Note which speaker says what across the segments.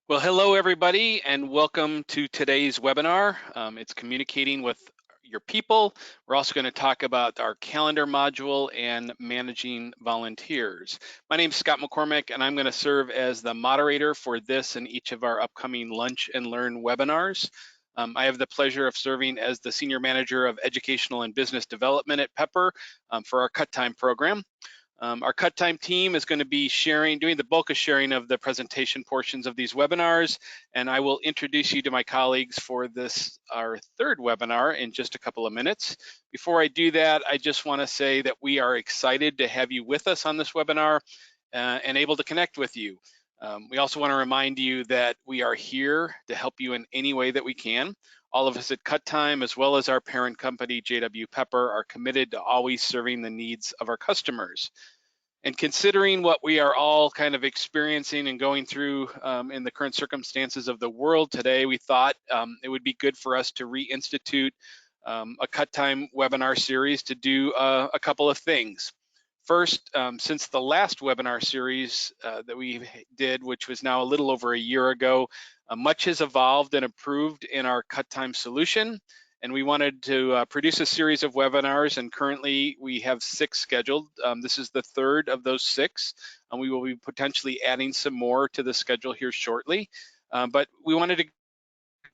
Speaker 1: Well, hello everybody, and welcome to today's webinar. It's communicating with your people. We're also going to talk about our calendar module and managing volunteers. My name is Scott McCormick, and I'm going to serve as the moderator for this and each of our upcoming Lunch and Learn webinars. I have the pleasure of serving as the Senior Manager of Educational and Business Development at Pepper for our Cut Time program. Our Cut Time team is going to be doing the bulk of sharing of the presentation portions of these webinars, and I will introduce you to my colleagues for our third webinar in just a couple of minutes. Before I do that, I just want to say that we are excited to have you with us on this webinar and able to connect with you. We also want to remind you that we are here to help you in any way that we can. All of us at Cut Time, as well as our parent company, JW Pepper, are committed to always serving the needs of our customers. And considering what we are all kind of experiencing and going through in the current circumstances of the world today, we thought it would be good for us to reinstitute a Cut Time webinar series to do a couple of things. First, since the last webinar series that we did, which was now a little over a year ago, much has evolved and improved in our Cut Time solution, and we wanted to produce a series of webinars, and currently we have 6 scheduled. This is the third of those 6, and we will be potentially adding some more to the schedule here shortly. But we wanted to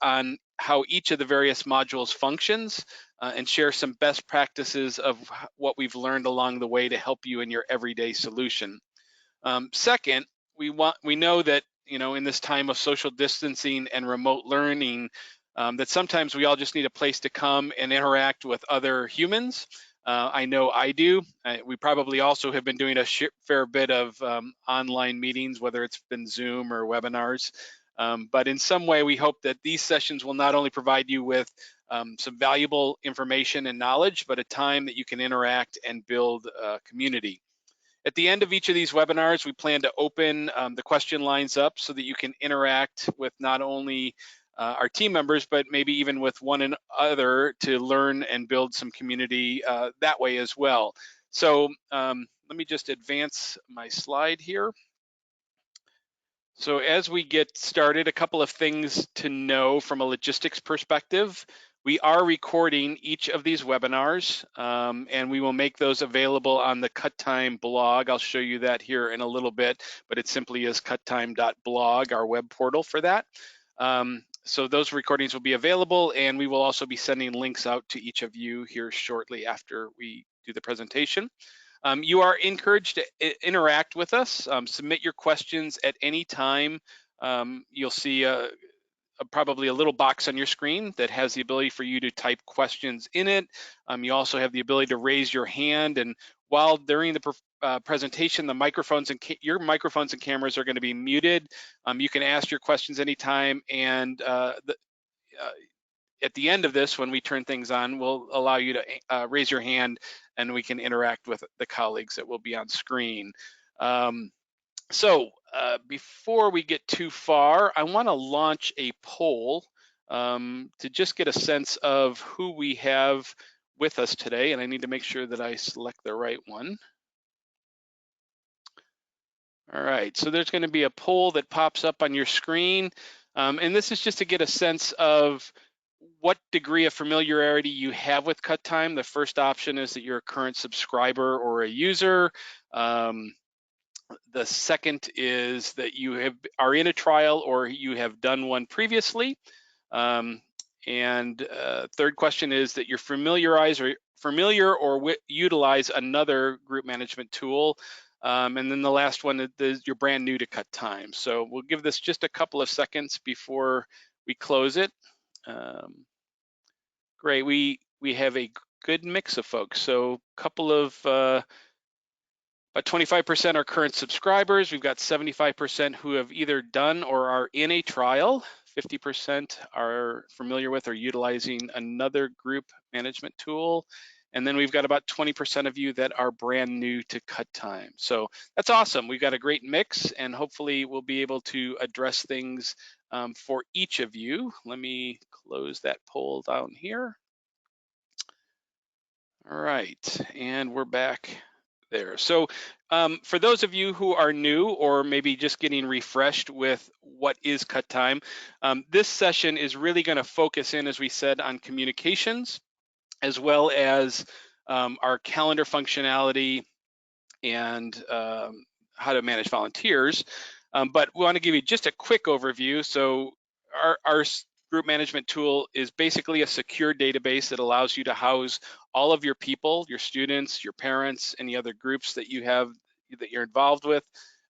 Speaker 1: on how each of the various modules functions and share some best practices of what we've learned along the way to help you in your everyday solution. Second, we know that in this time of social distancing and remote learning, that sometimes we all just need a place to come and interact with other humans. I know I do. We probably also have been doing a fair bit of online meetings, whether it's been Zoom or webinars. But in some way, we hope that these sessions will not only provide you with some valuable information and knowledge, but a time that you can interact and build a community. At the end of each of these webinars, we plan to open the question lines up so that you can interact with not only our team members, but maybe even with one another to learn and build some community that way as well. So let me just advance my slide here. So as we get started, a couple of things to know from a logistics perspective. We are recording each of these webinars, and we will make those available on the Cut Time blog. I'll show you that here in a little bit, but it simply is cuttime.blog, our web portal for that. So those recordings will be available, and we will also be sending links out to each of you here shortly after we do the presentation. You are encouraged to interact with us, submit your questions at any time. You'll see probably a little box on your screen that has the ability for you to type questions in it. You also have the ability to raise your hand, and while during the presentation, your microphones and cameras are going to be muted. You can ask your questions anytime, and at the end of this, when we turn things on, we'll allow you to raise your hand and we can interact with the colleagues that will be on screen. Before we get too far, I want to launch a poll to just get a sense of who we have with us today, and I need to make sure that I select the right one. All right, so there's going to be a poll that pops up on your screen, and this is just to get a sense of what degree of familiarity you have with Cut Time. The first option is that you're a current subscriber or a user. The second is that you are in a trial or you have done one previously. Third question is that you're familiar or utilize another group management tool. And then the last one is you're brand new to Cut Time. So we'll give this just a couple of seconds before we close it. Great, we have a good mix of folks. So a couple of, about 25% are current subscribers. We've got 75% who have either done or are in a trial. 50% are familiar with or utilizing another group management tool. And then we've got about 20% of you that are brand new to Cut Time. So that's awesome. We've got a great mix, and hopefully we'll be able to address things for each of you. Let me close that poll down here. All right, and we're back there. So for those of you who are new or maybe just getting refreshed with what is cut time, this session is really going to focus in, as we said, on communications, as well as our calendar functionality and how to manage volunteers. But we want to give you just a quick overview. So our group management tool is basically a secure database that allows you to house all of your people, your students, your parents, any other groups that you have that you're involved with.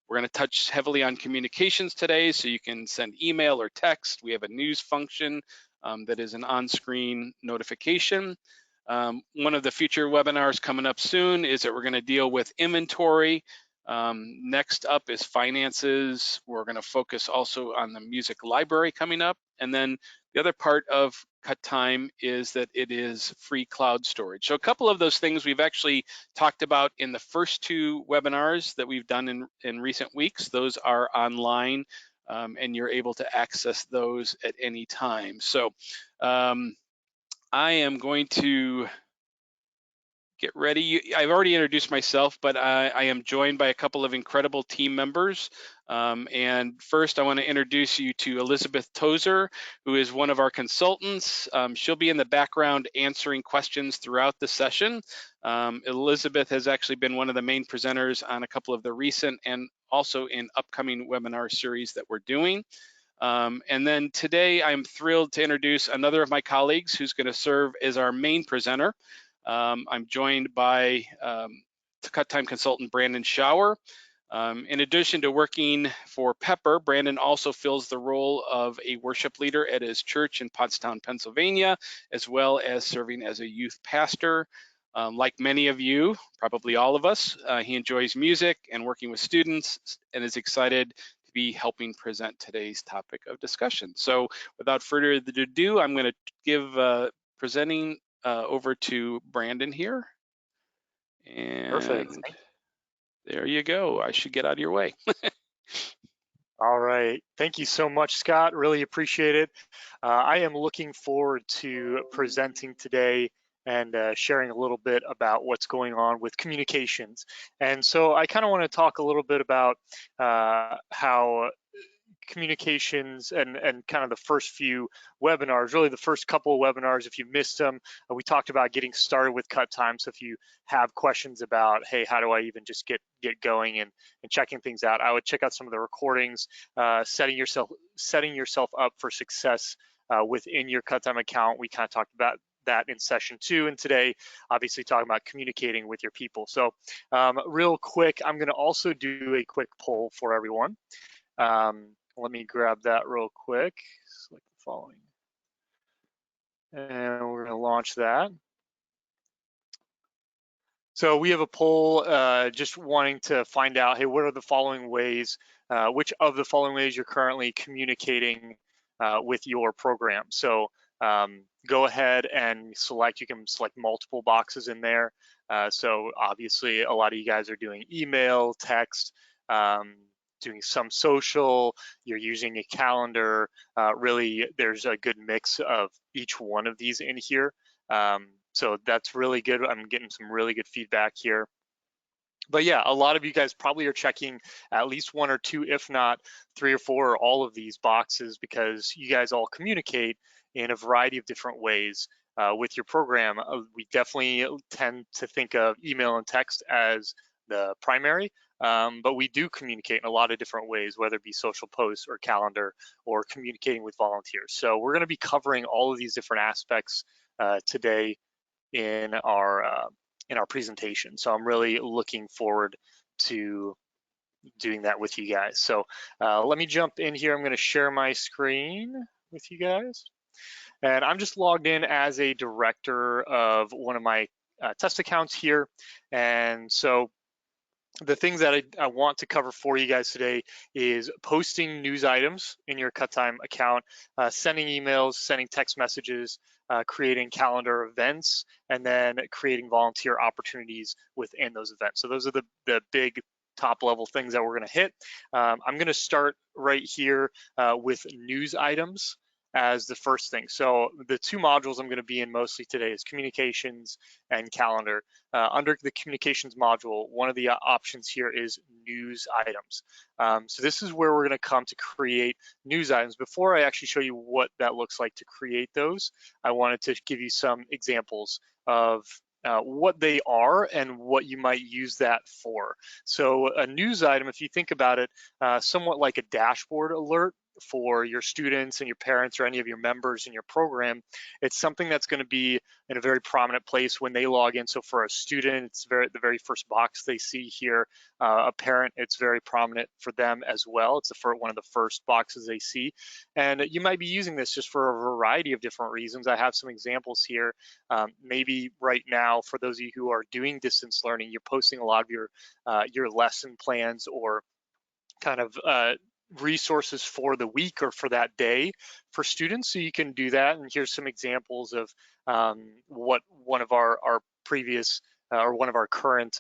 Speaker 1: We're going to touch heavily on communications today, so you can send email or text. We have a news function that is an on-screen notification. One of the future webinars coming up soon is that we're going to deal with inventory. Next up is finances. We're going to focus also on the music library coming up. And then the other part of cut time is that it is free cloud storage. So a couple of those things we've actually talked about in the first two webinars that we've done in recent weeks. Those are online and you're able to access those at any time. So I am going to get ready. I've already introduced myself, but I am joined by a couple of incredible team members. And first, I want to introduce you to Elizabeth Tozer, who is one of our consultants. She'll be in the background answering questions throughout the session. Elizabeth has actually been one of the main presenters on a couple of the recent and also in upcoming webinar series that we're doing. And then today, I'm thrilled to introduce another of my colleagues who's going to serve as our main presenter. I'm joined by cut time consultant Brandon Schauer. In addition to working for Pepper, Brandon also fills the role of a worship leader at his church in Pottstown, Pennsylvania, as well as serving as a youth pastor. Like many of you, probably all of us, he enjoys music and working with students and is excited to be helping present today's topic of discussion. So without further ado, I'm going to give presenting over to Brandon here. And
Speaker 2: Perfect.
Speaker 1: there you go. I should get out of your way.
Speaker 2: All right. Thank you so much, Scott. Really appreciate it. I am looking forward to presenting today and sharing a little bit about what's going on with communications. And so I kind of want to talk a little bit about how communications and kind of the first few webinars, really the first couple of webinars, if you missed them, we talked about getting started with cut time. So if you have questions about, hey, how do I even just get going and checking things out, I would check out some of the recordings, setting yourself up for success within your cut time account. We kind of talked about that in session 2, and today obviously talking about communicating with your people. So real quick, I'm going to also do a quick poll for everyone. Let me grab that real quick. Select the following. And we're going to launch that. So we have a poll just wanting to find out, hey, what are the following ways, which of the following ways you're currently communicating with your program? So go ahead and select, you can select multiple boxes in there. So obviously a lot of you guys are doing email, text, doing some social, you're using a calendar. Really, there's a good mix of each one of these in here. So that's really good. I'm getting some really good feedback here. But yeah, a lot of you guys probably are checking at least 1 or 2, if not 3 or 4, or all of these boxes, because you guys all communicate in a variety of different ways with your program. We definitely tend to think of email and text as the primary, but we do communicate in a lot of different ways, whether it be social posts or calendar or communicating with volunteers. So we're going to be covering all of these different aspects today in our presentation. So I'm really looking forward to doing that with you guys. So let me jump in here. I'm going to share my screen with you guys. And I'm just logged in as a director of one of my test accounts here. And so the things that I want to cover for you guys today is posting news items in your cut time account, sending emails, sending text messages, creating calendar events, and then creating volunteer opportunities within those events. So those are the big top level things that we're going to hit. I'm going to start right here with news items. as the first thing. So the two modules I'm going to be in mostly today is communications and calendar. Under the communications module, one of the options here is news items. So this is where we're going to come to create news items. Before I actually show you what that looks like to create those, I wanted to give you some examples of what they are and what you might use that for. So a news item, if you think about it, somewhat like a dashboard alert for your students and your parents or any of your members in your program, it's something that's going to be in a very prominent place when they log in. So for a student, it's the very first box they see here. A parent, it's very prominent for them as well. It's one of the first boxes they see. And you might be using this just for a variety of different reasons. I have some examples here. Maybe right now, for those of you who are doing distance learning, you're posting a lot of your lesson plans or kind of resources for the week or for that day for students. So you can do that. And here's some examples of what one of our previous or one of our current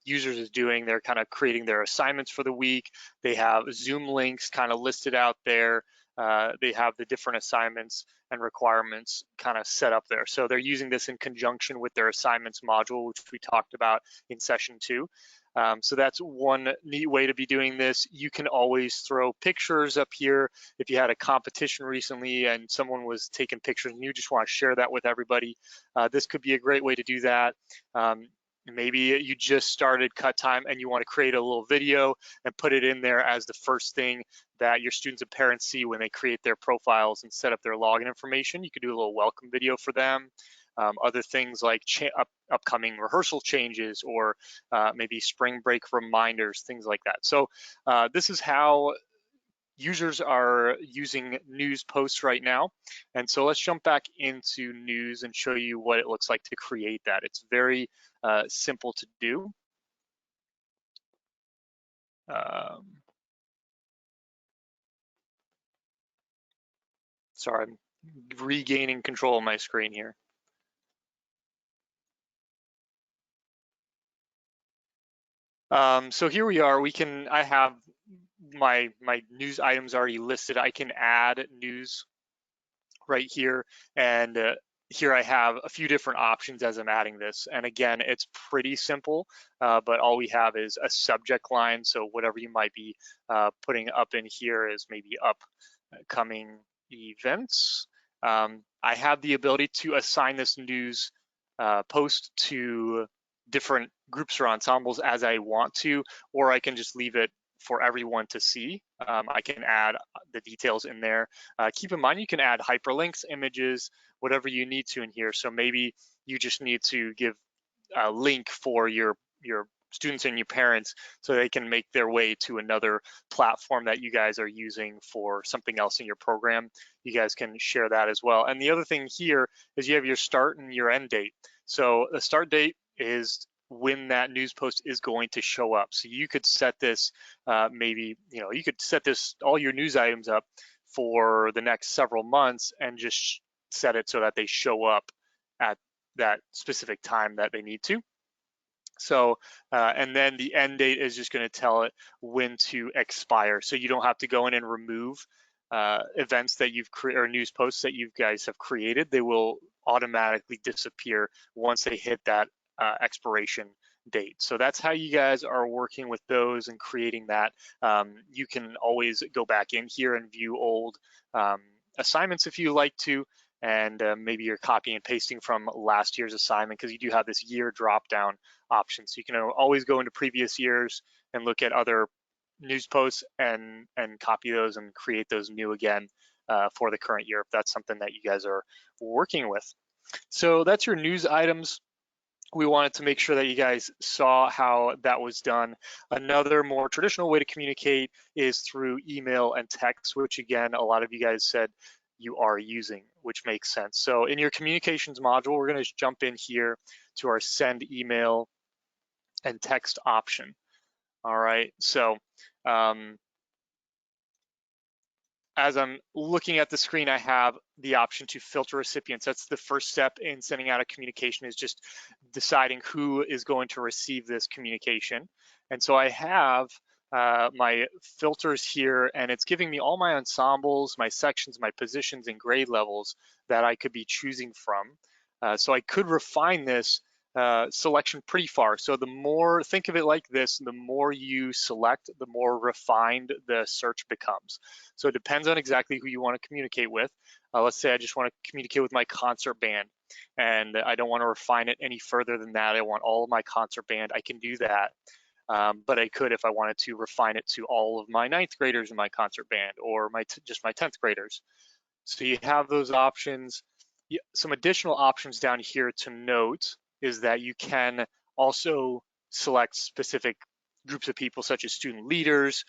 Speaker 2: users is doing. They're kind of creating their assignments for the week. They have Zoom links kind of listed out there. They have the different assignments and requirements kind of set up there. So they're using this in conjunction with their assignments module, which we talked about in session 2. So that's one neat way to be doing this. You can always throw pictures up here. If you had a competition recently and someone was taking pictures and you just want to share that with everybody, this could be a great way to do that. Maybe you just started cut time and you want to create a little video and put it in there as the first thing that your students and parents see when they create their profiles and set up their login information. You could do a little welcome video for them. Other things like upcoming rehearsal changes or maybe spring break reminders, things like that. So this is how users are using news posts right now. And so let's jump back into news and show you what it looks like to create that. It's very simple to do. Sorry, I'm regaining control of my screen here. So here we are. I have my news items already listed. I can add news right here, and here I have a few different options as I'm adding this. And again, it's pretty simple, but all we have is a subject line. So whatever you might be putting up in here is maybe upcoming events. I have the ability to assign this news post to different groups or ensembles as I want to, or I can just leave it for everyone to see. I can add the details in there. Keep in mind, you can add hyperlinks, images, whatever you need to in here. So maybe you just need to give a link for your students and your parents so they can make their way to another platform that you guys are using for something else in your program. You guys can share that as well. And the other thing here is you have your start and your end date. So the start date is when that news post is going to show up. So you could set this, maybe, you could set this, all your news items up for the next several months and just set it so that they show up at that specific time that they need to. So, and then the end date is just going to tell it when to expire. So you don't have to go in and remove events that you've created or news posts that you guys have created. They will automatically disappear once they hit that expiration date. So that's how you guys are working with those and creating that. You can always go back in here and view old assignments if you like to, and maybe you're copying and pasting from last year's assignment because you do have this year drop down option. So you can always go into previous years and look at other news posts and copy those and create those new again for the current year if that's something that you guys are working with. So that's your news items. We wanted to make sure that you guys saw how that was done. Another more traditional way to communicate is through email and text, which again, a lot of you guys said you are using, which makes sense. So in your communications module, we're going to jump in here to our send email and text option. All right, so as I'm looking at the screen, I have the option to filter recipients. That's the first step in sending out a communication, is just deciding who is going to receive this communication. And so I have my filters here, and it's giving me all my ensembles, my sections, my positions, and grade levels that I could be choosing from. So I could refine this selection pretty far. So the more, think of it like this, the more you select, the more refined the search becomes. So it depends on exactly who you want to communicate with. Let's say I just want to communicate with my concert band and I don't want to refine it any further than that. I want all of my concert band. I can do that. But I could, if I wanted to, refine it to all of my ninth graders in my concert band or just my 10th graders. So you have those options. Some additional options down here to note is that you can also select specific groups of people such as student leaders.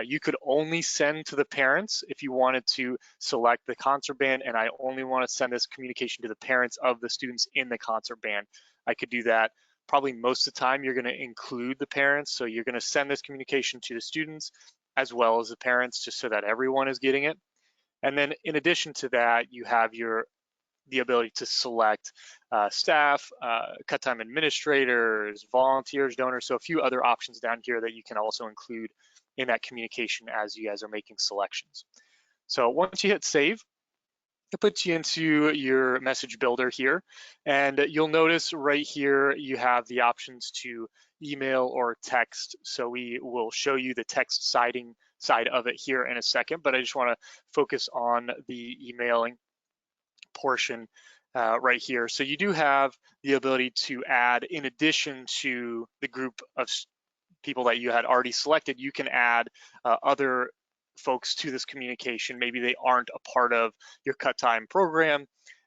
Speaker 2: You could only send to the parents if you wanted to select the concert band, and I only want to send this communication to the parents of the students in the concert band. I could do that. Probably most of the time you're going to include the parents, so you're going to send this communication to the students as well as the parents, just so that everyone is getting it. And then in addition to that, you have the ability to select staff, cut time administrators, volunteers, donors, so a few other options down here that you can also include in that communication as you guys are making selections. So once you hit save, it puts you into your message builder here, and you'll notice right here you have the options to email or text. So we will show you the text side of it here in a second, but I just want to focus on the emailing portion right here. So you do have the ability to add, in addition to the group of people that you had already selected, you can add other folks to this communication. Maybe they aren't a part of your cut time program,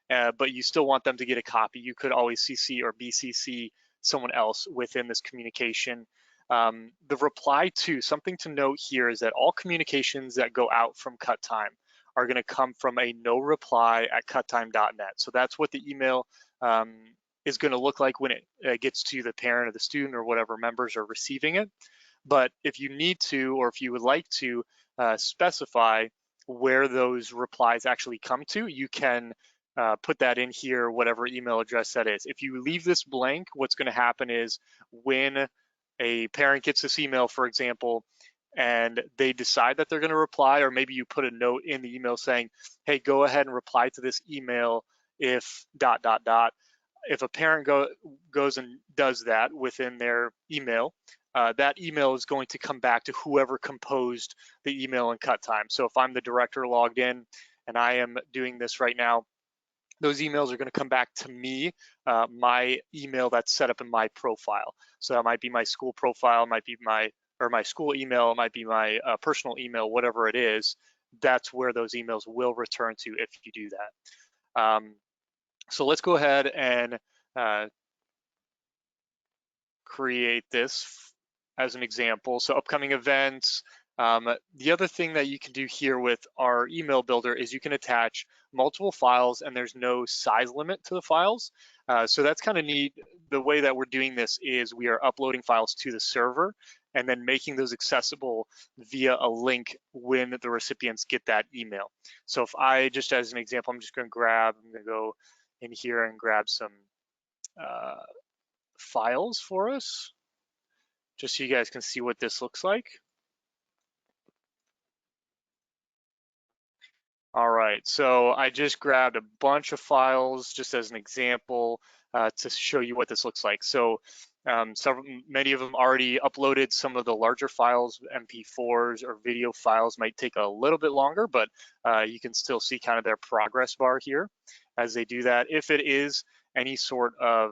Speaker 2: but you still want them to get a copy. You could always CC or BCC someone else within this communication. The reply to, something to note here is that all communications that go out from cut time are going to come from a no reply at cuttime.net. So that's what the email is going to look like when it gets to the parent or the student or whatever members are receiving it. But if you need to, or if you would like to specify where those replies actually come to, you can put that in here, whatever email address that is. If you leave this blank, what's going to happen is when a parent gets this email, for example, and they decide that they're going to reply, or maybe you put a note in the email saying, hey, go ahead and reply to this email if ... If a parent goes and does that within their email, that email is going to come back to whoever composed the email in cut time. So if I'm the director logged in and I am doing this right now, those emails are going to come back to me, my email that's set up in my profile. So that might be my school profile, might be my school email, it might be my personal email, whatever it is. That's where those emails will return to if you do that. So let's go ahead and create this as an example. So upcoming events. The other thing that you can do here with our email builder is you can attach multiple files and there's no size limit to the files. So that's kind of neat. The way that we're doing this is we are uploading files to the server and then making those accessible via a link when the recipients get that email. So if I, just as an example, I'm going to go in here and grab some files for us, just so you guys can see what this looks like. All right, so I just grabbed a bunch of files just as an example to show you what this looks like. So many of them already uploaded. Some of the larger files, MP4s or video files, might take a little bit longer, but you can still see kind of their progress bar here as they do that. If it is any sort of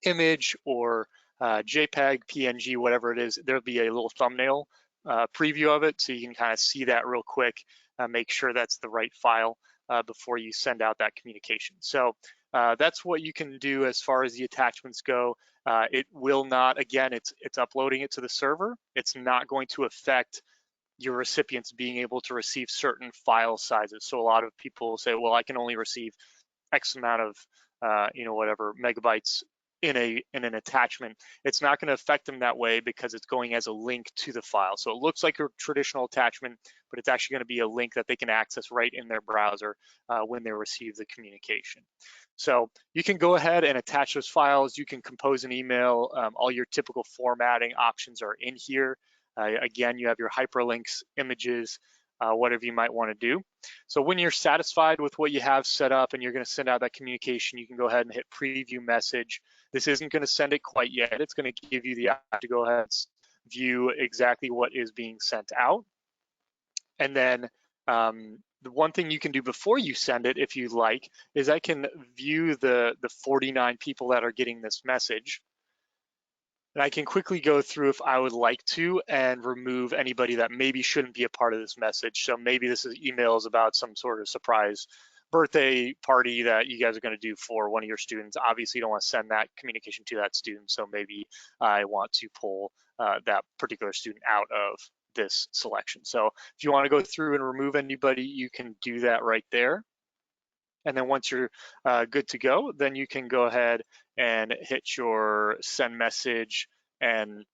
Speaker 2: image or JPEG, PNG, whatever it is, there'll be a little thumbnail preview of it, so you can kind of see that real quick, make sure that's the right file before you send out that communication. So that's what you can do as far as the attachments go. It will not, again, it's uploading it to the server. It's not going to affect your recipients being able to receive certain file sizes. So a lot of people say, well, I can only receive X amount of, whatever megabytes in an attachment. It's not going to affect them that way because it's going as a link to the file. So it looks like a traditional attachment, but it's actually going to be a link that they can access right in their browser when they receive the communication. So you can go ahead and attach those files. You can compose an email. All your typical formatting options are in here. Again, you have your hyperlinks, images, whatever you might want to do. So when you're satisfied with what you have set up and you're going to send out that communication, you can go ahead and hit preview message. This isn't going to send it quite yet. It's going to give you the option to go ahead and view exactly what is being sent out. And then the one thing you can do before you send it, if you like, is I can view the 49 people that are getting this message. And I can quickly go through if I would like to and remove anybody that maybe shouldn't be a part of this message. So maybe this is emails about some sort of surprise birthday party that you guys are going to do for one of your students. Obviously, you don't want to send that communication to that student. So maybe I want to pull that particular student out of this selection. So if you want to go through and remove anybody, you can do that right there. And then once you're good to go, then you can go ahead and hit your send message, and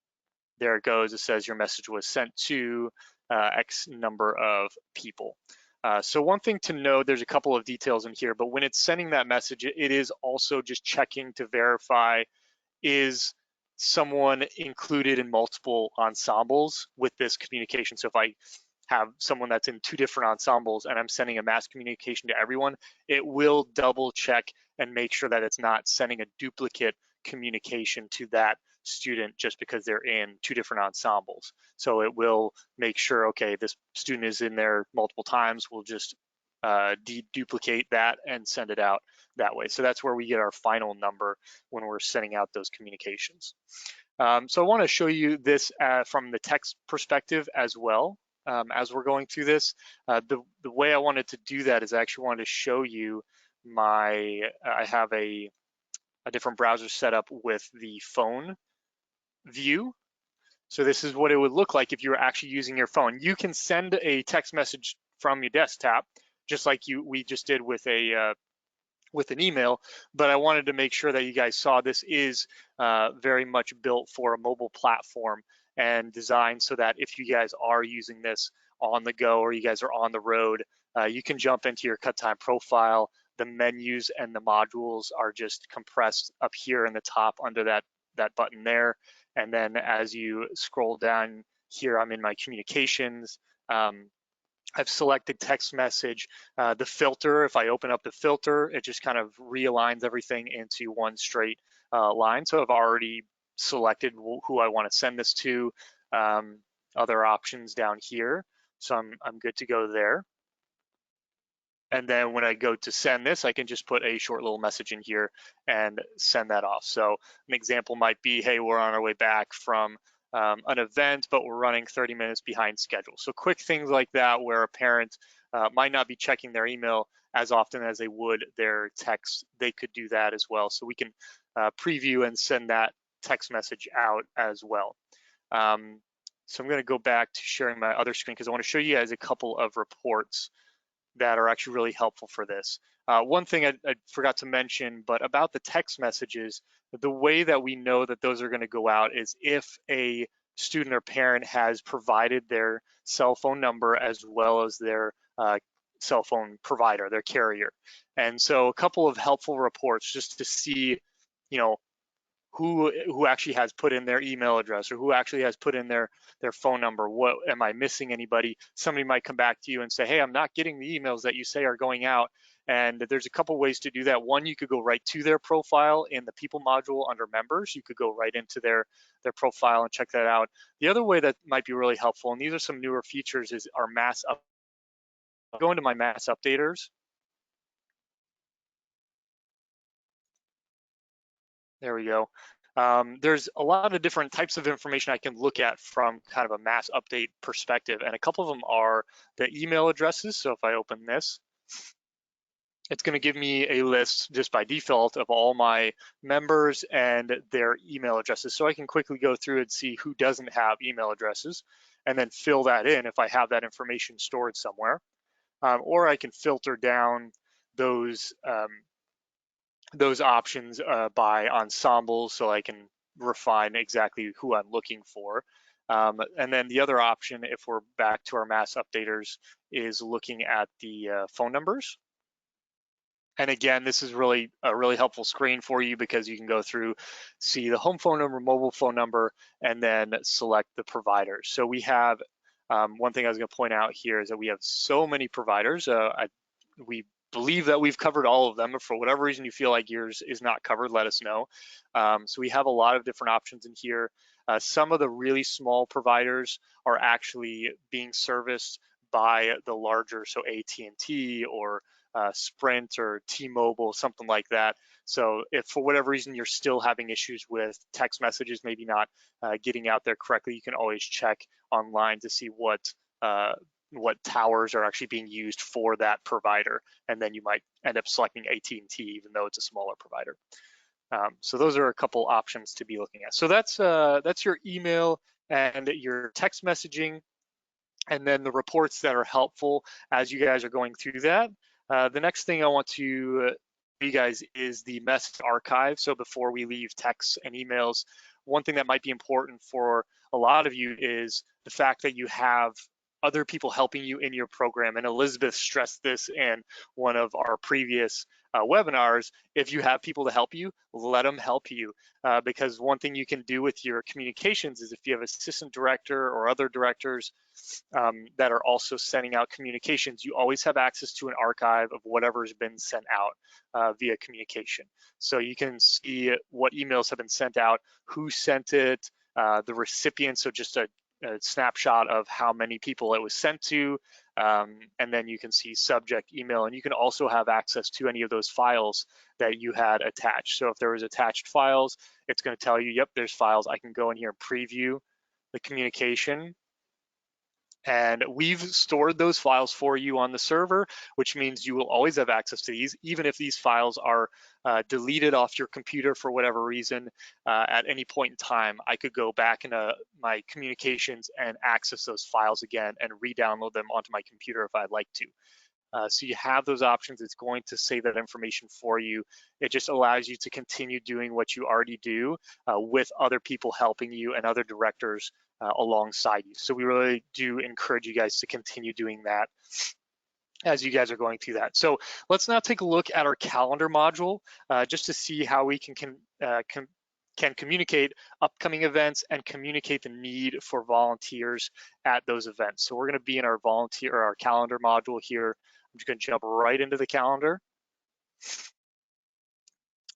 Speaker 2: there it goes. It says your message was sent to X number of people. So one thing to know, there's a couple of details in here, but when it's sending that message, it is also just checking to verify, is someone included in multiple ensembles with this communication. So if I have someone that's in 2 different ensembles and I'm sending a mass communication to everyone, it will double check and make sure that it's not sending a duplicate communication to that student just because they're in 2 different ensembles. So it will make sure, okay, this student is in there multiple times, we'll just duplicate that and send it out that way. So that's where we get our final number when we're sending out those communications. So I want to show you this from the text perspective as well. As we're going through this, the way I wanted to do that is I actually wanted to show you I have a different browser set up with the phone view. So this is what it would look like if you were actually using your phone. You can send a text message from your desktop, just like we just did with an email, but I wanted to make sure that you guys saw this is very much built for a mobile platform and designed so that if you guys are using this on the go or you guys are on the road, you can jump into your cut time profile. The menus and the modules are just compressed up here in the top under that button there. And then as you scroll down here, I'm in my communications. I've selected text message. The filter, if I open up the filter, it just kind of realigns everything into one straight line. So I've already selected who I want to send this to. Other options down here. So I'm good to go there. And then when I go to send this, I can just put a short little message in here and send that off. So an example might be, hey, we're on our way back from an event, but we're running 30 minutes behind schedule. So quick things like that where a parent might not be checking their email as often as they would their text, they could do that as well. So we can preview and send that text message out as well. So I'm going to go back to sharing my other screen because I want to show you guys a couple of reports that are actually really helpful for this. One thing I forgot to mention, but about the text messages, the way that we know that those are going to go out is if a student or parent has provided their cell phone number as well as their cell phone provider, their carrier. And so a couple of helpful reports just to see, you know, who actually has put in their email address or who actually has put in their phone number. What am I missing anybody? Somebody might come back to you and say, hey, I'm not getting the emails that you say are going out. And there's a couple ways to do that. One, you could go right to their profile in the people module under members. You could go right into their profile and check that out. The other way that might be really helpful, and these are some newer features, is our mass up. I'll go into my mass updaters. There we go. There's a lot of different types of information I can look at from kind of a mass update perspective, and a couple of them are the email addresses. So if I open this, it's going to give me a list just by default of all my members and their email addresses. So I can quickly go through and see who doesn't have email addresses and then fill that in if I have that information stored somewhere. Or I can filter down those options by ensembles so I can refine exactly who I'm looking for. And then the other option, if we're back to our mass updaters, is looking at the phone numbers. And again, this is really a really helpful screen for you because you can go through, see the home phone number, mobile phone number, and then select the provider. So we have, one thing I was going to point out here is that we have so many providers. We believe that we've covered all of them. If for whatever reason you feel like yours is not covered, let us know. So we have a lot of different options in here. Some of the really small providers are actually being serviced by the larger, so AT&T or Sprint or T-Mobile, something like that. So if for whatever reason you're still having issues with text messages, maybe not getting out there correctly, you can always check online to see what towers are actually being used for that provider, and then you might end up selecting AT&T even though it's a smaller provider. So those are a couple options to be looking at. So that's your email and your text messaging, and then the reports that are helpful as you guys are going through that. The next thing I want to you guys is the message archive. So before we leave texts and emails, one thing that might be important for a lot of you is the fact that you have other people helping you in your program. And Elizabeth stressed this in one of our previous webinars. If you have people to help you, let them help you. Because one thing you can do with your communications is if you have assistant director or other directors that are also sending out communications, you always have access to an archive of whatever's been sent out via communication. So you can see what emails have been sent out, who sent it, the recipient, so just a snapshot of how many people it was sent to, and then you can see subject, email, and you can also have access to any of those files that you had attached. So if there was attached files, it's going to tell you, yep, there's files. I can go in here and preview the communication, and we've stored those files for you on the server, which means you will always have access to these, even if these files are deleted off your computer for whatever reason. At any point in time, I could go back into my communications and access those files again and re-download them onto my computer if I'd like to. So you have those options. It's going to save that information for you. It just allows you to continue doing what you already do with other people helping you and other directors alongside you. So we really do encourage you guys to continue doing that as you guys are going through that. So let's now take a look at our calendar module just to see how we can communicate upcoming events and communicate the need for volunteers at those events. So we're going to be in our calendar module here. I'm just going to jump right into the calendar.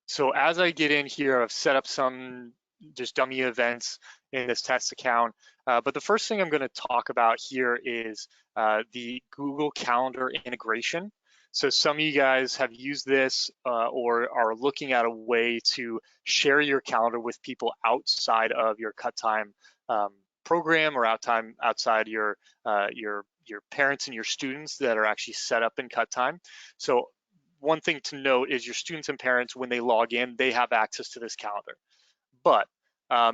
Speaker 2: So as I get in here, I've set up some just dummy events in this test account. But the first thing I'm going to talk about here is the Google Calendar integration. So some of you guys have used this or are looking at a way to share your calendar with people outside of your cut time program or outside your parents and your students that are actually set up in cut time. So one thing to note is your students and parents, when they log in, they have access to this calendar. But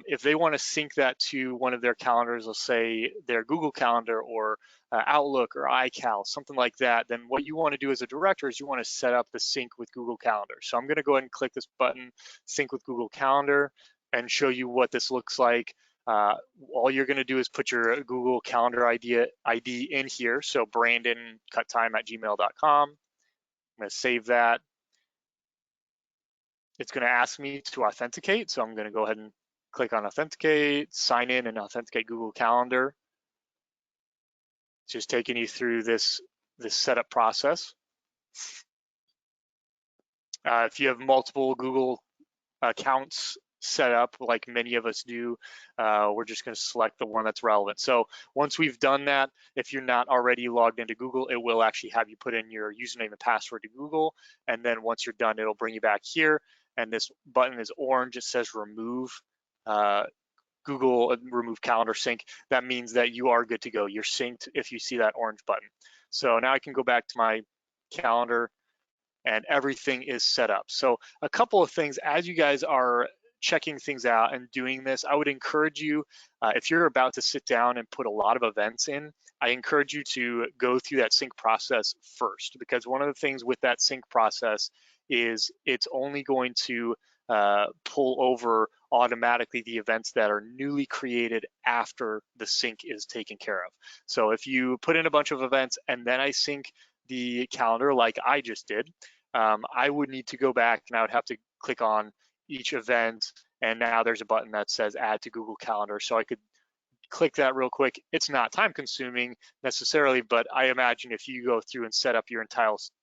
Speaker 2: if they want to sync that to one of their calendars, let's say their Google Calendar or Outlook or iCal, something like that, then what you want to do as a director is you want to set up the sync with Google Calendar. So I'm going to go ahead and click this button, sync with Google Calendar, and show you what this looks like. All you're going to do is put your Google Calendar ID in here. So brandoncuttime@gmail.com. I'm going to save that. It's going to ask me to authenticate. So I'm going to go ahead and click on authenticate, sign in and authenticate Google Calendar. It's just taking you through this setup process. If you have multiple Google accounts set up, like many of us do, we're just going to select the one that's relevant. So once we've done that, if you're not already logged into Google, it will actually have you put in your username and password to Google. And then once you're done, it'll bring you back here. And this button is orange. It says remove Google, remove calendar sync. That means that you are good to go. You're synced if you see that orange button. So now I can go back to my calendar and everything is set up. So a couple of things as you guys are checking things out and doing this, I would encourage you, if you're about to sit down and put a lot of events in, I encourage you to go through that sync process first, because one of the things with that sync process is it's only going to pull over automatically the events that are newly created after the sync is taken care of. So if you put in a bunch of events and then I sync the calendar like I just did, I would need to go back and I would have to click on each event, and now there's a button that says add to Google Calendar. So I could click that real quick. It's not time consuming necessarily, but I imagine if you go through and set up your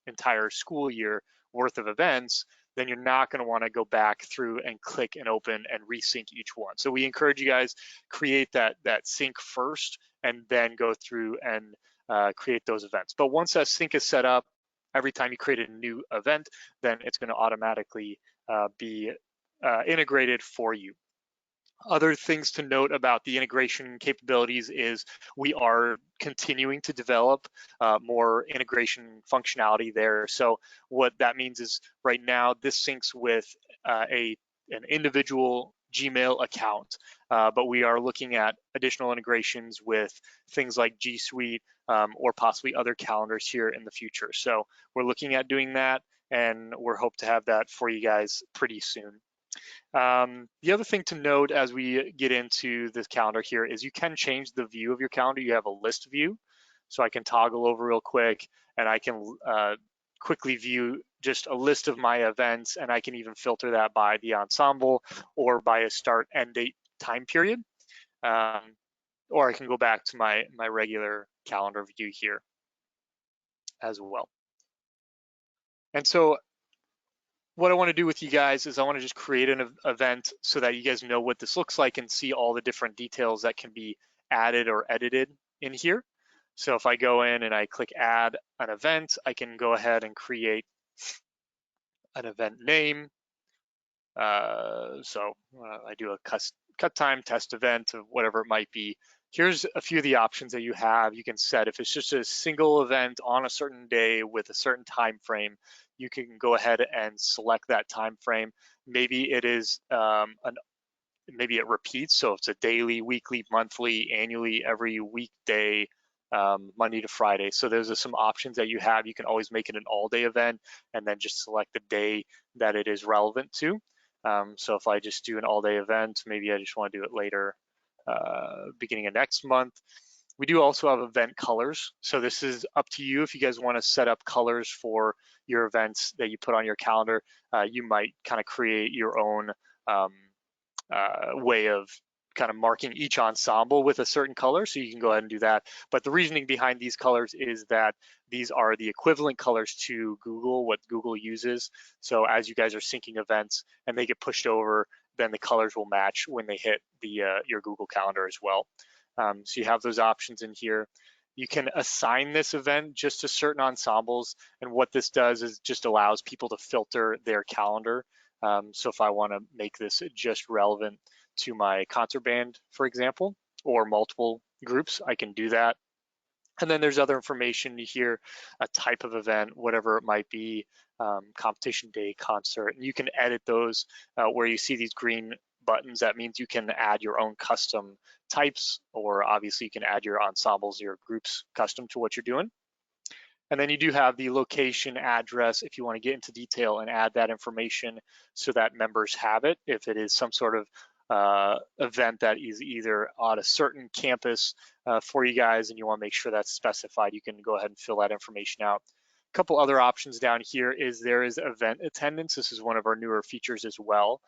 Speaker 2: entire school year worth of events, then you're not going to want to go back through and click and open and resync each one. So we encourage you guys create that sync first and then go through and create those events. But once that sync is set up, every time you create a new event, then it's going to automatically be integrated for you. Other things to note about the integration capabilities is we are continuing to develop more integration functionality there. So what that means is right now this syncs with an individual Gmail account, but we are looking at additional integrations with things like G Suite or possibly other calendars here in the future. So we're looking at doing that, and we're hope to have that for you guys pretty soon. The other thing to note as we get into this calendar here is you can change the view of your calendar. You have a list view. So I can toggle over real quick and I can quickly view just a list of my events, and I can even filter that by the ensemble or by a start end date time period. Or I can go back to my regular calendar view here as well. And so what I want to do with you guys is I want to just create an event so that you guys know what this looks like and see all the different details that can be added or edited in here. So if I go in and I click add an event, I can go ahead and create an event name. I do a cut time test event of whatever it might be. Here's a few of the options that you have. You can set if it's just a single event on a certain day with a certain time frame, you can go ahead and select that time frame. Maybe it is maybe it repeats, so it's a daily, weekly, monthly, annually, every weekday, Monday to Friday. So those are some options that you have. You can always make it an all-day event and then just select the day that it is relevant to. So if I just do an all-day event, maybe I just want to do it later, beginning of next month. We do also have event colors. So this is up to you if you guys want to set up colors for your events that you put on your calendar. You might kind of create your own way of kind of marking each ensemble with a certain color, so you can go ahead and do that. But the reasoning behind these colors is that these are the equivalent colors to Google, what Google uses. So as you guys are syncing events and they get pushed over, then the colors will match when they hit the your Google Calendar as well. So you have those options in here. You can assign this event just to certain ensembles, and what this does is just allows people to filter their calendar. So if I want to make this just relevant to my concert band, for example, or multiple groups, I can do that. And then there's other information here, a type of event, whatever it might be, competition day, concert, and you can edit those where you see these green buttons. That means you can add your own custom types, or obviously you can add your ensembles, your groups custom to what you're doing. And then you do have the location address if you want to get into detail and add that information so that members have it. If it is some sort of event that is either on a certain campus for you guys and you want to make sure that's specified, you can go ahead and fill that information out. A couple other options down here is there is event attendance. This is one of our newer features as well.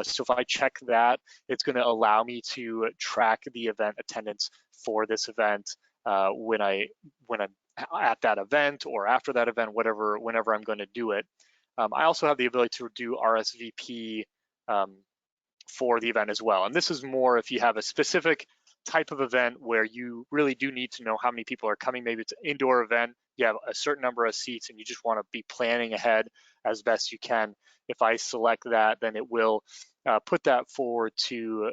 Speaker 2: So if I check that, it's going to allow me to track the event attendance for this event when I'm at that event or after that event, whenever I'm going to do it. I also have the ability to do RSVP for the event as well. And this is more if you have a specific type of event where you really do need to know how many people are coming. Maybe it's an indoor event, you have a certain number of seats and you just want to be planning ahead as best you can. If I select that, then it will put that forward to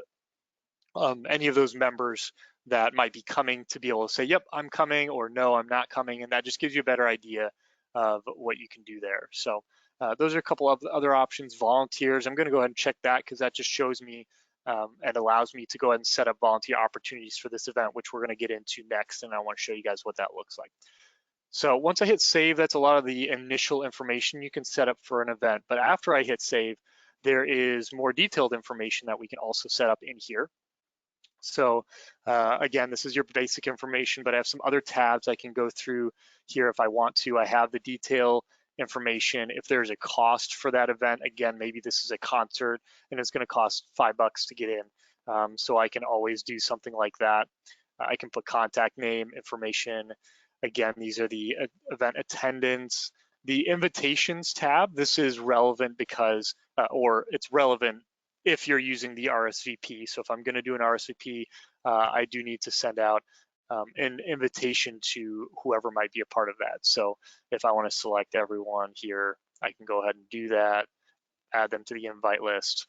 Speaker 2: any of those members that might be coming to be able to say, yep, I'm coming, or no, I'm not coming. And that just gives you a better idea of what you can do there. So those are a couple of other options. Volunteers, I'm going to go ahead and check that because that just shows me and allows me to go ahead and set up volunteer opportunities for this event, which we're going to get into next. And I want to show you guys what that looks like. So once I hit save, that's a lot of the initial information you can set up for an event. But after I hit save, there is more detailed information that we can also set up in here. So again, this is your basic information, but I have some other tabs I can go through here if I want to. I have the detail information. If there's a cost for that event, again, maybe this is a concert and it's going to cost $5 to get in. So I can always do something like that. I can put contact name information. Again, these are the event attendance. The invitations tab, this is relevant because, or it's relevant if you're using the RSVP. So if I'm going to do an RSVP, I do need to send out an invitation to whoever might be a part of that. So if I want to select everyone here, I can go ahead and do that, add them to the invite list,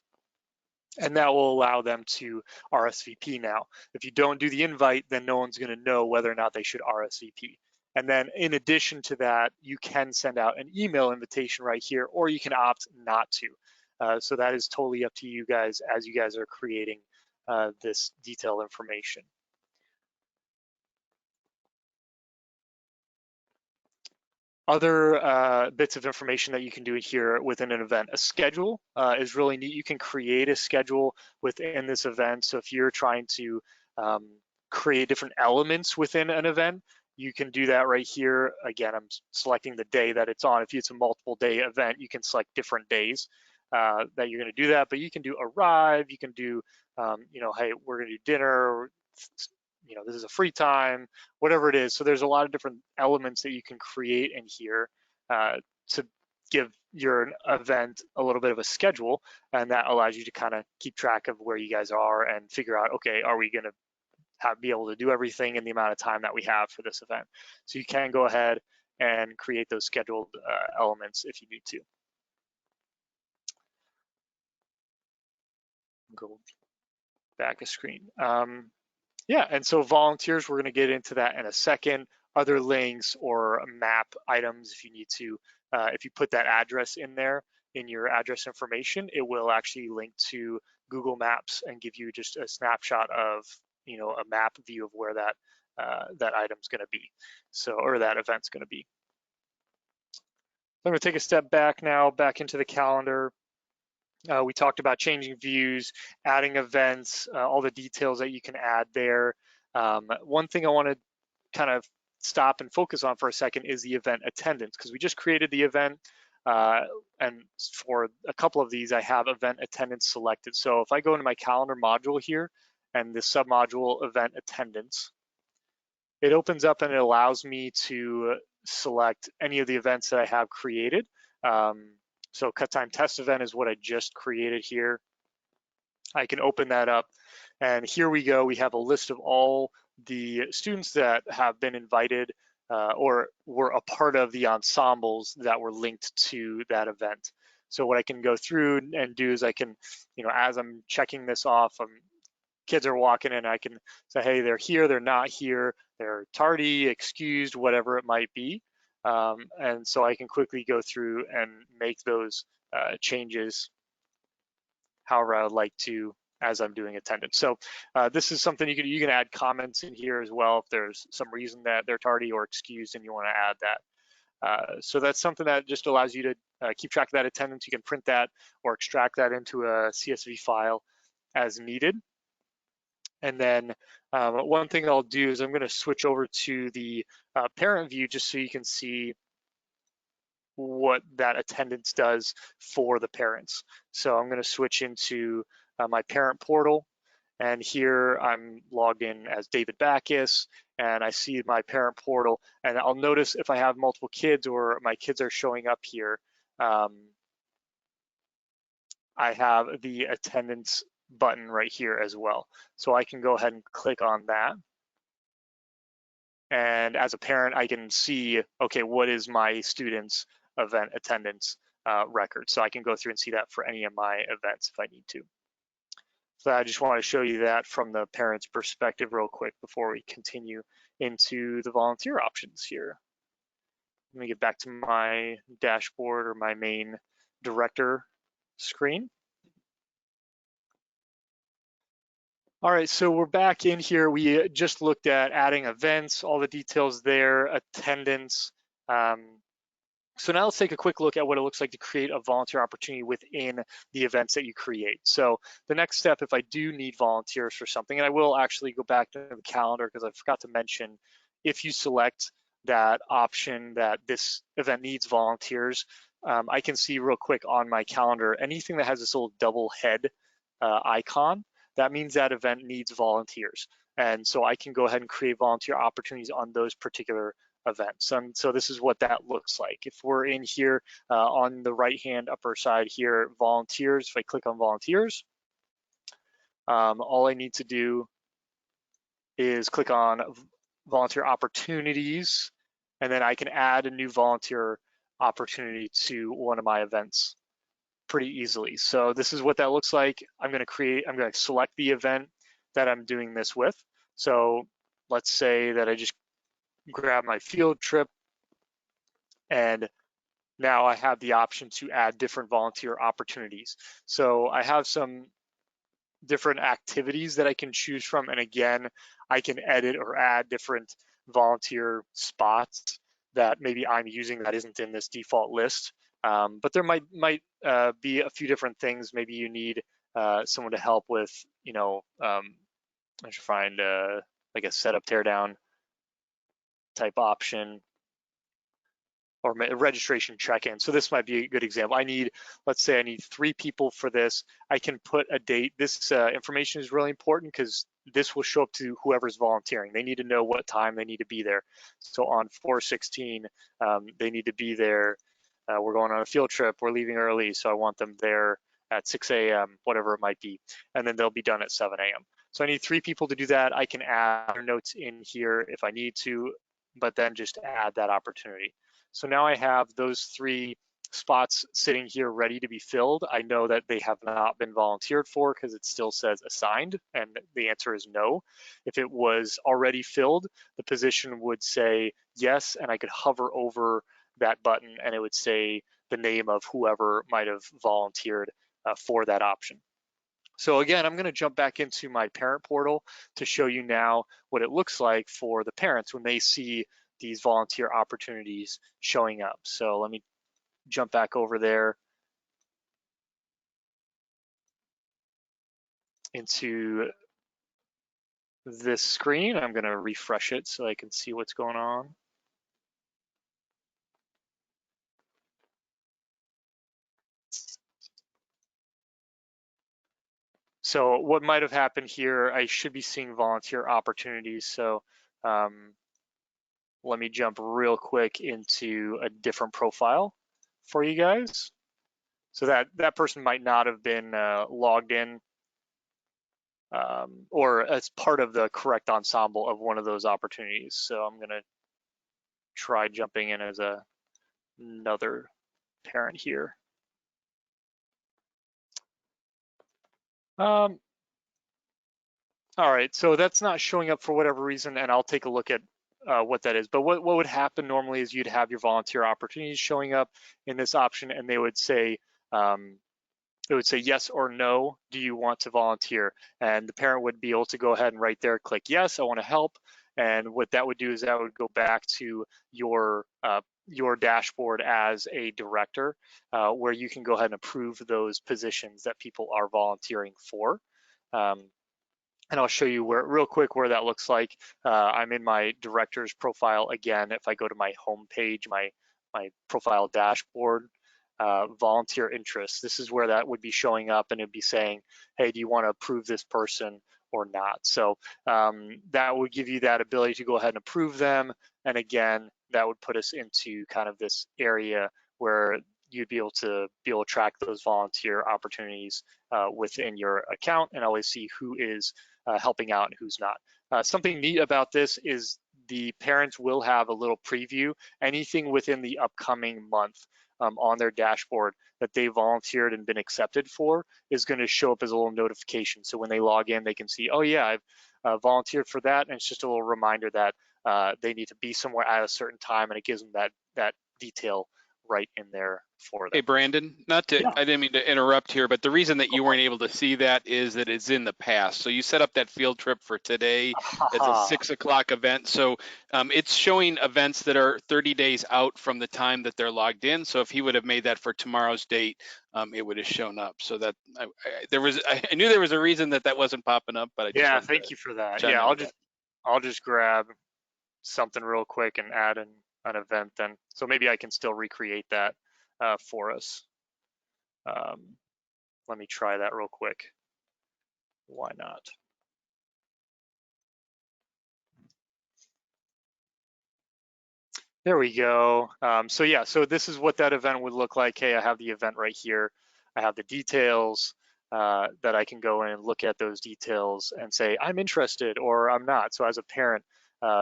Speaker 2: and that will allow them to RSVP now. If you don't do the invite, then no one's going to know whether or not they should RSVP. And then in addition to that, you can send out an email invitation right here, or you can opt not to. So that is totally up to you guys as you guys are creating this detailed information. Other bits of information that you can do here within an event. A schedule is really neat. You can create a schedule within this event. So if you're trying to create different elements within an event, you can do that right here. Again, I'm selecting the day that it's on. If it's a multiple day event, you can select different days that you're going to do that. But you can do arrive, you can do, hey, we're going to do dinner, this is a free time, whatever it is. So there's a lot of different elements that you can create in here to give your event a little bit of a schedule, and that allows you to kind of keep track of where you guys are and figure out, okay, are we going to be able to do everything in the amount of time that we have for this event? So you can go ahead and create those scheduled elements if you need to. Go back a screen. Yeah, and so volunteers, we're going to get into that in a second. Other links or map items, if you need to, if you put that address in there in your address information, it will actually link to Google Maps and give you just a snapshot of, a map view of where that that item's going to be, or that event's going to be. I'm going to take a step back now, back into the calendar. We talked about changing views, adding events, all the details that you can add there. One thing I want to kind of stop and focus on for a second is the event attendance, because we just created the event, and for a couple of these, I have event attendance selected. So if I go into my calendar module here and the submodule event attendance, it opens up and it allows me to select any of the events that I have created. So cut time test event is what I just created here. I can open that up, and here we go. We have a list of all the students that have been invited or were a part of the ensembles that were linked to that event. So what I can go through and do is I can, as I'm checking this off, kids are walking in, I can say, hey, they're here, they're not here, they're tardy, excused, whatever it might be. And so I can quickly go through and make those changes however I would like to as I'm doing attendance. So this is something you can add comments in here as well if there's some reason that they're tardy or excused and you want to add that. So that's something that just allows you to keep track of that attendance. You can print that or extract that into a CSV file as needed. And then one thing I'll do is I'm going to switch over to the parent view just so you can see what that attendance does for the parents. So I'm going to switch into my parent portal, and here I'm logged in as David Backus, and I see my parent portal, and I'll notice if I have multiple kids or my kids are showing up here, I have the attendance button right here as well. So I can go ahead and click on that. And as a parent, I can see, okay, what is my student's event attendance record? So I can go through and see that for any of my events if I need to. So I just want to show you that from the parent's perspective real quick before we continue into the volunteer options here. Let me get back to my dashboard or my main director screen. All right, so we're back in here. We just looked at adding events, all the details there, attendance. So now let's take a quick look at what it looks like to create a volunteer opportunity within the events that you create. So the next step, if I do need volunteers for something, and I will actually go back to the calendar because I forgot to mention, if you select that option that this event needs volunteers, I can see real quick on my calendar, anything that has this little double head icon, that means that event needs volunteers. And so I can go ahead and create volunteer opportunities on those particular events. And so this is what that looks like. If we're in here on the right-hand upper side here, volunteers, if I click on volunteers, all I need to do is click on volunteer opportunities, and then I can add a new volunteer opportunity to one of my events pretty easily. So this is what that looks like. I'm going to select the event that I'm doing this with. So let's say that I just grab my field trip, and now I have the option to add different volunteer opportunities. So I have some different activities that I can choose from. And again, I can edit or add different volunteer spots that maybe I'm using that isn't in this default list. But there might be a few different things. Maybe you need someone to help with, I should find like a setup teardown type option, or registration check-in. So this might be a good example. Let's say I need 3 people for this. I can put a date. This information is really important because this will show up to whoever's volunteering. They need to know what time they need to be there. So on 4/16, they need to be there. We're going on a field trip. We're leaving early, so I want them there at 6 a.m., whatever it might be. And then they'll be done at 7 a.m. So I need 3 people to do that. I can add notes in here if I need to, but then just add that opportunity. So now I have those 3 spots sitting here ready to be filled. I know that they have not been volunteered for because it still says assigned, and the answer is no. If it was already filled, the position would say yes, and I could hover over that button and it would say the name of whoever might have volunteered for that option. So again, I'm going to jump back into my parent portal to show you now what it looks like for the parents when they see these volunteer opportunities showing up. So let me jump back over there into this screen. I'm going to refresh it so I can see what's going on. So what might have happened here, I should be seeing volunteer opportunities. So let me jump real quick into a different profile for you guys. So that person might not have been logged in or as part of the correct ensemble of one of those opportunities. So I'm going to try jumping in as another parent here. All right, so that's not showing up for whatever reason, and I'll take a look at what that is. But what would happen normally is you'd have your volunteer opportunities showing up in this option, and they would say, it would say yes or no, do you want to volunteer? And the parent would be able to go ahead and right there click yes, I want to help. And what that would do is that would go back to your dashboard as a director, where you can go ahead and approve those positions that people are volunteering for. And I'll show you real quick where that looks like. I'm in my director's profile again. If I go to my home page, my profile dashboard, volunteer interest, this is where that would be showing up, and it'd be saying, hey, do you want to approve this person or not? So that would give you that ability to go ahead and approve them. And again, that would put us into kind of this area where you'd be able to track those volunteer opportunities within your account and always see who is helping out and who's not. Something neat about this is the parents will have a little preview. Anything within the upcoming month on their dashboard that they volunteered and been accepted for is going to show up as a little notification. So when they log in, they can see, oh yeah, I've volunteered for that, and it's just a little reminder that they need to be somewhere at a certain time, and it gives them that detail right in there for them.
Speaker 1: Hey, Brandon, I didn't mean to interrupt here, but the reason that you weren't able to see that is that it's in the past. So you set up that field trip for today. It's a 6 o'clock event. So it's showing events that are 30 days out from the time that they're logged in. So if he would have made that for tomorrow's date, it would have shown up. So that I knew there was a reason that wasn't popping up, but I just
Speaker 2: thank you for that.
Speaker 1: Yeah,
Speaker 2: I'll just grab something real quick and add an event then. So maybe I can still recreate that for us. Let me try that real quick. Why not? There we go. So yeah, so this is what that event would look like. Hey, I have the event right here. I have the details that I can go in and look at those details and say, I'm interested or I'm not. So as a parent,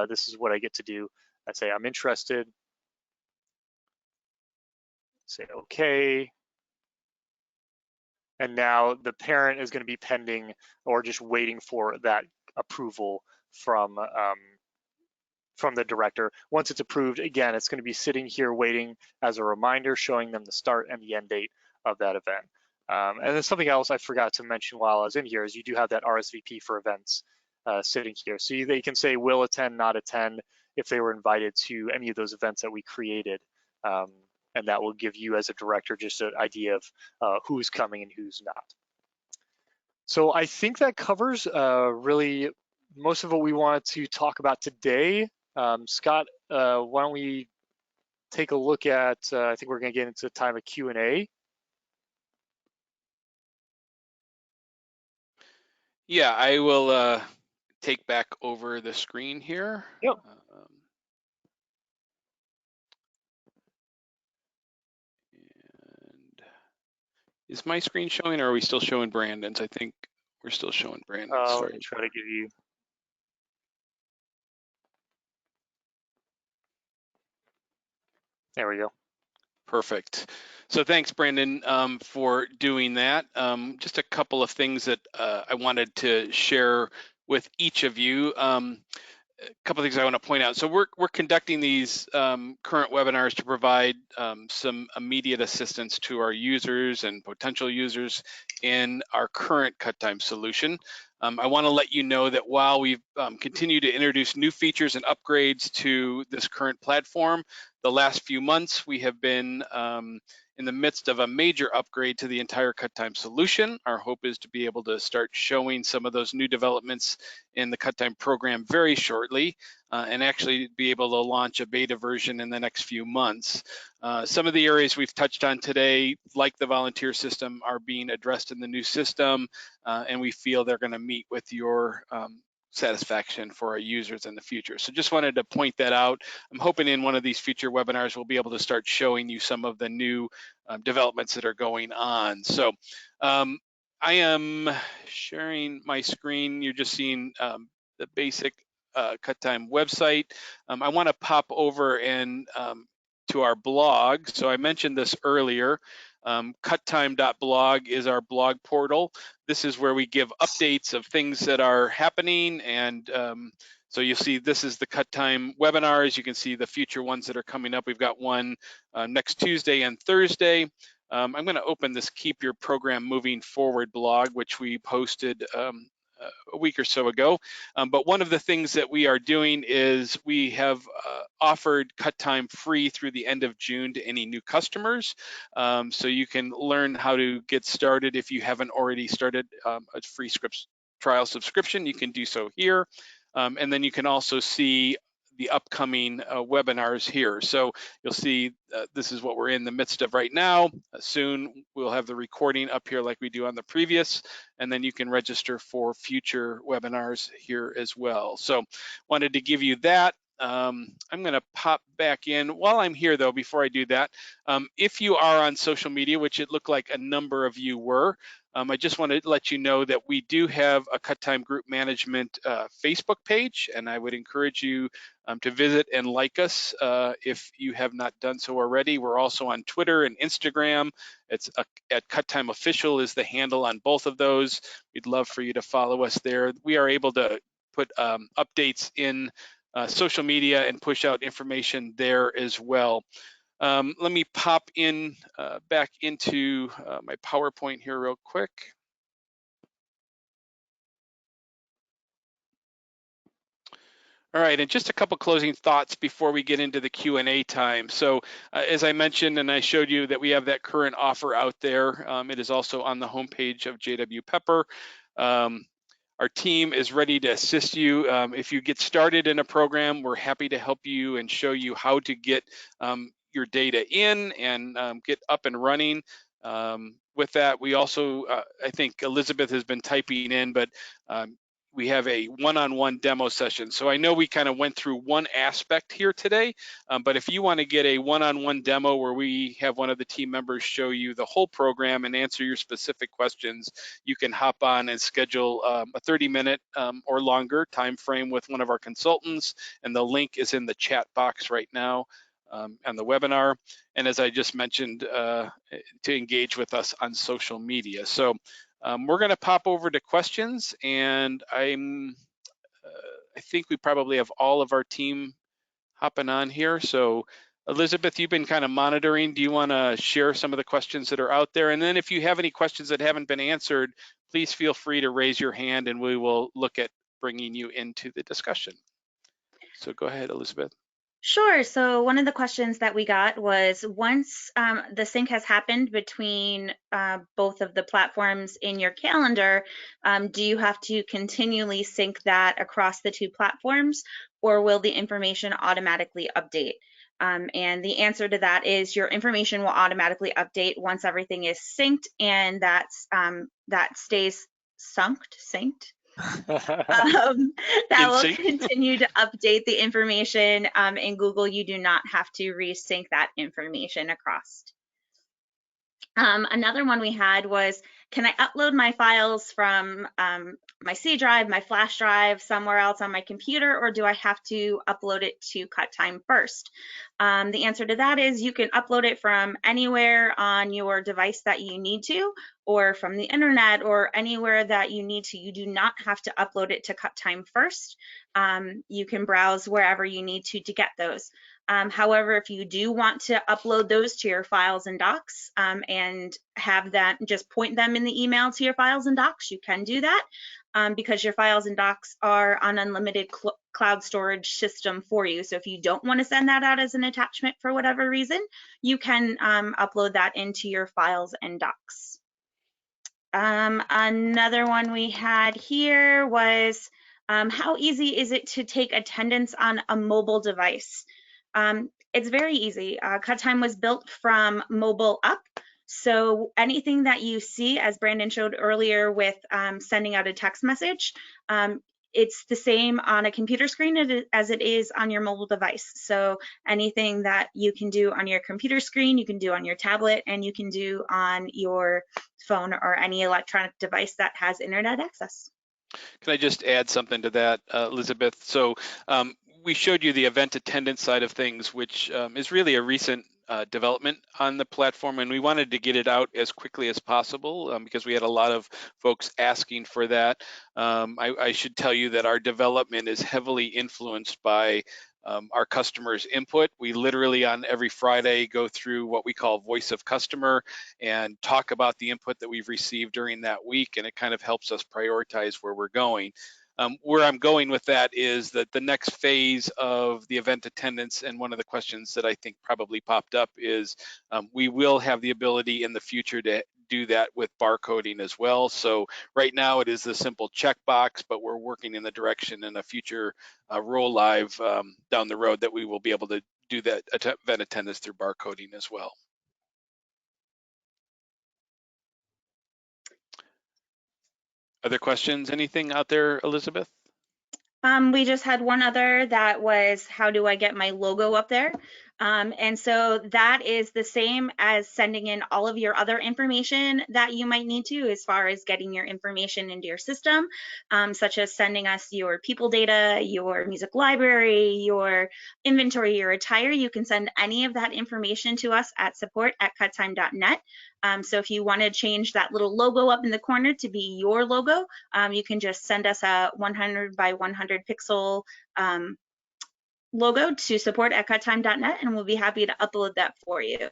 Speaker 2: this is what I get to do. I say, I'm interested, say, okay. And now the parent is gonna be pending or just waiting for that approval from the director. Once it's approved, again, it's going to be sitting here waiting as a reminder, showing them the start and the end date of that event. And then something else I forgot to mention while I was in here is you do have that RSVP for events sitting here. So they can say will attend, not attend, if they were invited to any of those events that we created. And that will give you as a director just an idea of who's coming and who's not. So I think that covers really most of what we wanted to talk about today. Scott, why don't we take a look at, I think we're gonna get into time of Q&A.
Speaker 1: Yeah, I will take back over the screen here.
Speaker 2: Yep.
Speaker 1: And is my screen showing, or are we still showing Brandon's? I think we're still showing Brandon's.
Speaker 2: Let
Speaker 1: Sorry.
Speaker 2: me try to give you. There we go.
Speaker 1: Perfect. So thanks, Brandon, for doing that. Just a couple of things that I wanted to share with each of you. A couple of things I want to point out. So we're conducting these current webinars to provide some immediate assistance to our users and potential users in our current cut time solution. I want to let you know that while we've continued to introduce new features and upgrades to this current platform, the last few months we have been in the midst of a major upgrade to the entire cut time solution. Our hope is to be able to start showing some of those new developments in the cut time program very shortly, and actually be able to launch a beta version in the next few months. Some of the areas we've touched on today, like the volunteer system, are being addressed in the new system, and we feel they're going to meet with your satisfaction for our users in the future. So just wanted to point that out. I'm hoping in one of these future webinars we'll be able to start showing you some of the new developments that are going on. So I am sharing my screen. You're just seeing the basic cut time website. I want to pop over and to our blog. So I mentioned this earlier. Cuttime.blog is our blog portal. This is where we give updates of things that are happening, and so you'll see this is the cut time webinars. You can see the future ones that are coming up. We've got one next Tuesday and Thursday. I'm going to open this Keep Your Program Moving Forward blog, which we posted a week or so ago. But one of the things that we are doing is we have offered cut time free through the end of June to any new customers. So you can learn how to get started if you haven't already started a free scripts trial subscription. You can do so here. And then you can also see the upcoming webinars here. So you'll see this is what we're in the midst of right now. Soon we'll have the recording up here like we do on the previous, and then you can register for future webinars here as well. So wanted to give you that. I'm going to pop back in. While I'm here, though, before I do that, if you are on social media, which it looked like a number of you were, I just want to let you know that we do have a Cut Time Group Management Facebook page, and I would encourage you to visit and like us if you have not done so already. We're also on Twitter and Instagram. It's at Cut Time Official is the handle on both of those. We'd love for you to follow us there. We are able to put updates in social media and push out information there as well. Let me pop in back into my PowerPoint here real quick. All right, and just a couple closing thoughts before we get into the Q&A time. So as I mentioned, and I showed you that we have that current offer out there. It is also on the homepage of JW Pepper. Our team is ready to assist you. If you get started in a program, we're happy to help you and show you how to get your data in and get up and running. With that, we also, I think Elizabeth has been typing in, but we have a one-on-one demo session. So I know we kind of went through one aspect here today, but if you want to get a one-on-one demo where we have one of the team members show you the whole program and answer your specific questions, you can hop on and schedule a 30-minute or longer time frame with one of our consultants, and the link is in the chat box right now on the webinar. And as I just mentioned, to engage with us on social media. So we're going to pop over to questions, and I think we probably have all of our team hopping on here. So Elizabeth, you've been kind of monitoring. Do you want to share some of the questions that are out there? And then if you have any questions that haven't been answered, please feel free to raise your hand and we will look at bringing you into the discussion. So go ahead, Elizabeth.
Speaker 3: Sure. So one of the questions that we got was, once the sync has happened between both of the platforms in your calendar, do you have to continually sync that across the two platforms, or will the information automatically update? And the answer to that is your information will automatically update once everything is synced, and that stays synced. That will continue to update the information. In Google, you do not have to resync that information across. Another one we had was, can I upload my files from my C drive, my flash drive, somewhere else on my computer, or do I have to upload it to CutTime first? The answer to that is you can upload it from anywhere on your device that you need to, or from the internet, or anywhere that you need to. You do not have to upload it to CutTime first. You can browse wherever you need to get those. However, if you do want to upload those to your files and docs and have that, just point them in the email to your files and docs, you can do that because your files and docs are an unlimited cloud storage system for you. So if you don't want to send that out as an attachment for whatever reason, you can upload that into your files and docs. Another one we had here was, how easy is it to take attendance on a mobile device? It's very easy. CutTime was built from mobile up. So anything that you see, as Brandon showed earlier with sending out a text message, it's the same on a computer screen as it is on your mobile device. So anything that you can do on your computer screen, you can do on your tablet, and you can do on your phone or any electronic device that has internet access.
Speaker 1: Can I just add something to that, Elizabeth? So we showed you the event attendance side of things, which is really a recent development on the platform, and we wanted to get it out as quickly as possible because we had a lot of folks asking for that. I should tell you that our development is heavily influenced by our customers' input. We literally on every Friday go through what we call voice of customer and talk about the input that we've received during that week, and it kind of helps us prioritize where we're going. Where I'm going with that is that the next phase of the event attendance, and one of the questions that I think probably popped up is we will have the ability in the future to do that with barcoding as well. So right now it is the simple checkbox, but we're working in the direction in a future roll live down the road that we will be able to do that event attendance through barcoding as well. Other questions? Anything out there, Elizabeth?
Speaker 3: We just had one other that was, how do I get my logo up there? And so that is the same as sending in all of your other information that you might need to, as far as getting your information into your system, such as sending us your people data, your music library, your inventory, your attire. You can send any of that information to us at support@cuttime.net. So if you want to change that little logo up in the corner to be your logo, you can just send us a 100 by 100 pixel logo to support@cuttime.net, and we'll be happy to upload that for you.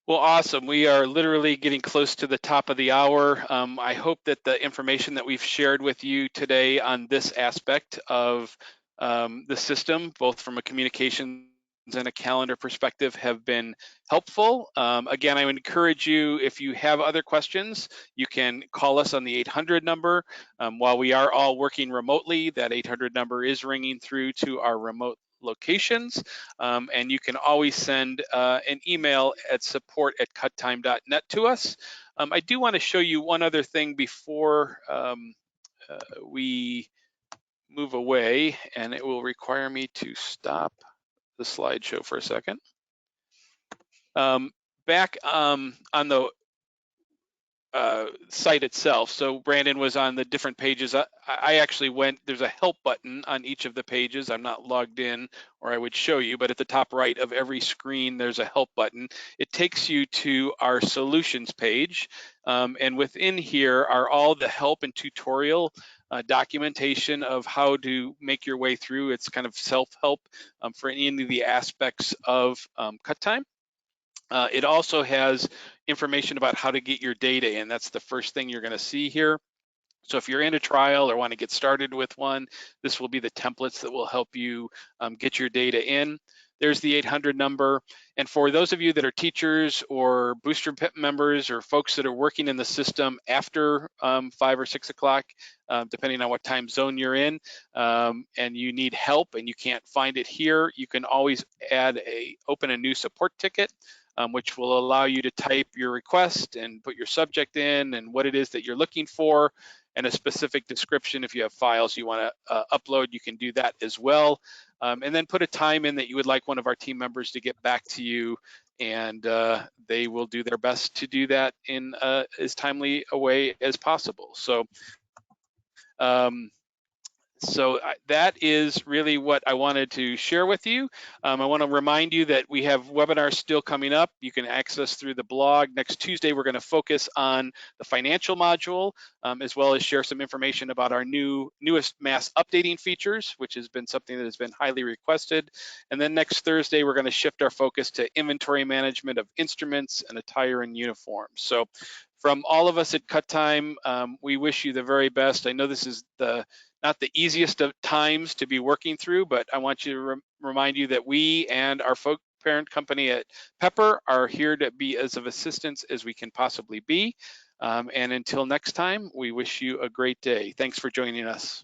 Speaker 1: Well, awesome. We are literally getting close to the top of the hour. I hope that the information that we've shared with you today on this aspect of the system, both from a communication and a calendar perspective have been helpful. Again, I would encourage you, if you have other questions, you can call us on the 800 number. While we are all working remotely, that 800 number is ringing through to our remote locations, and you can always send an email at support@cuttime.net to us. I do want to show you one other thing before we move away, and it will require me to stop the slideshow for a second. Back on the site itself. So Brandon was on the different pages. I actually went, there's a help button on each of the pages. I'm not logged in, or I would show you, but at the top right of every screen, there's a help button. It takes you to our solutions page. And within here are all the help and tutorial documentation of how to make your way through. It's kind of self-help for any of the aspects of cut time. It also has information about how to get your data in. That's the first thing you're going to see here. So if you're in a trial or want to get started with one, this will be the templates that will help you get your data in. There's the 800 number. And for those of you that are teachers or booster members or folks that are working in the system after 5 or 6 o'clock, depending on what time zone you're in, and you need help and you can't find it here, you can always open a new support ticket, which will allow you to type your request and put your subject in and what it is that you're looking for, and a specific description. If you have files you want to upload, you can do that as well. And then put a time in that you would like one of our team members to get back to you, and they will do their best to do that in as timely a way as possible. So that is really what I wanted to share with you. I want to remind you that we have webinars still coming up. You can access through the blog. Next Tuesday, we're going to focus on the financial module, as well as share some information about our newest mass updating features, which has been something that has been highly requested. And then next Thursday, we're going to shift our focus to inventory management of instruments and attire and uniforms. So from all of us at Cut Time, we wish you the very best. I know this is not the easiest of times to be working through, but I want you to remind you that we and our parent company at Pepper are here to be as of assistance as we can possibly be. And until next time, we wish you a great day. Thanks for joining us.